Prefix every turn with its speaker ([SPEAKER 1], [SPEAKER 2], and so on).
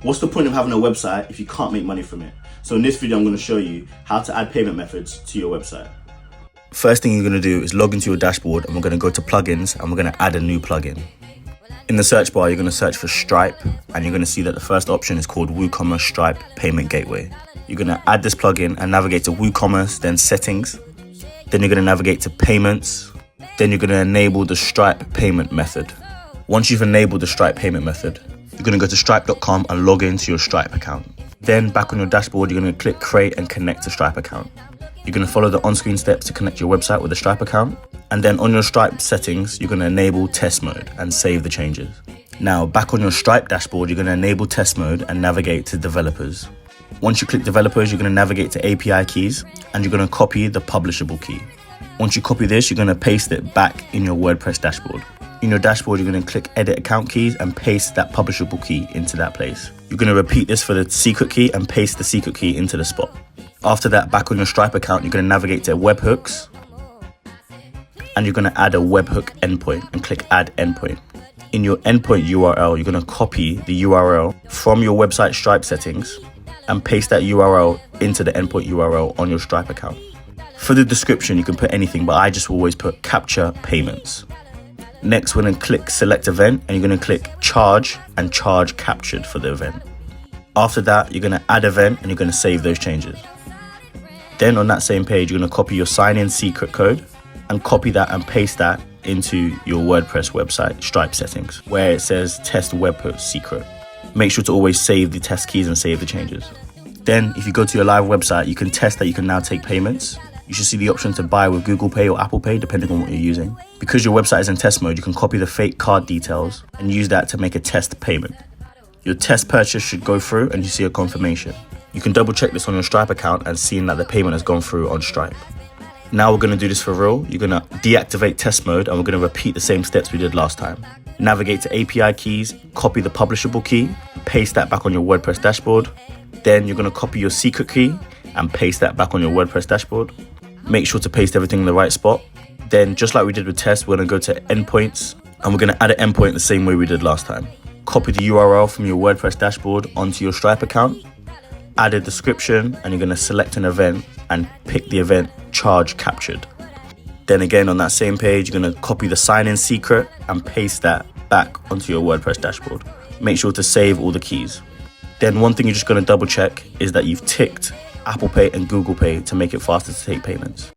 [SPEAKER 1] What's the point of having a website if you can't make money from it? So in this video, I'm going to show you how to add payment methods to your website. First thing you're going to do is log into your dashboard, and we're going to go to plugins, and we're going to add a new plugin. In the search bar, you're going to search for Stripe, and you're going to see that the first option is called WooCommerce Stripe Payment Gateway. You're going to add this plugin and navigate to WooCommerce, then Settings. Then you're going to navigate to Payments. Then you're going to enable the Stripe payment method. Once you've enabled the Stripe payment method, you're going to go to stripe.com and log into your Stripe account. Then back on your dashboard, you're going to click Create and Connect to Stripe account. You're going to follow the on-screen steps to connect your website with a Stripe account. And then on your Stripe settings, you're going to enable test mode and save the changes. Now, back on your Stripe dashboard, you're going to enable test mode and navigate to developers. Once you click developers, you're going to navigate to API keys, and you're going to copy the publishable key. Once you copy this, you're going to paste it back in your WordPress dashboard. In your dashboard, you're going to click edit account keys and paste that publishable key into that place. You're going to repeat this for the secret key and paste the secret key into the spot. After that, back on your Stripe account, you're going to navigate to webhooks, and you're going to add a webhook endpoint and click add endpoint. In your endpoint URL, you're going to copy the URL from your website Stripe settings and paste that URL into the endpoint URL on your Stripe account. For the description, you can put anything, but I just always put capture payments. Next, we're going to click select event, and you're going to click charge and charge captured for the event. After that, you're going to add event, and you're going to save those changes. Then on that same page, you're going to copy your sign-in secret code and copy that and paste that into your WordPress website Stripe settings, where it says test webhook secret. Make sure to always save the test keys and save the changes. Then if you go to your live website, you can test that you can now take payments. You should see the option to buy with Google Pay or Apple Pay, depending on what you're using. Because your website is in test mode, you can copy the fake card details and use that to make a test payment. Your test purchase should go through and you see a confirmation. You can double check this on your Stripe account and seeing that the payment has gone through on Stripe. Now we're going to do this for real. You're going to deactivate test mode, and we're going to repeat the same steps we did last time. Navigate to API keys, copy the publishable key, paste that back on your WordPress dashboard. Then you're going to copy your secret key and paste that back on your WordPress dashboard. Make sure to paste everything in the right spot. Then, just like we did with test, we're going to go to endpoints, and we're going to add an endpoint the same way we did last time. Copy the URL from your WordPress dashboard onto your Stripe account. Add a description, and you're going to select an event and pick the event charge captured. Then again, on that same page, you're going to copy the sign-in secret and paste that back onto your WordPress dashboard. Make sure to save all the keys. Then one thing you're just going to double check is that you've ticked Apple Pay and Google Pay to make it faster to take payments.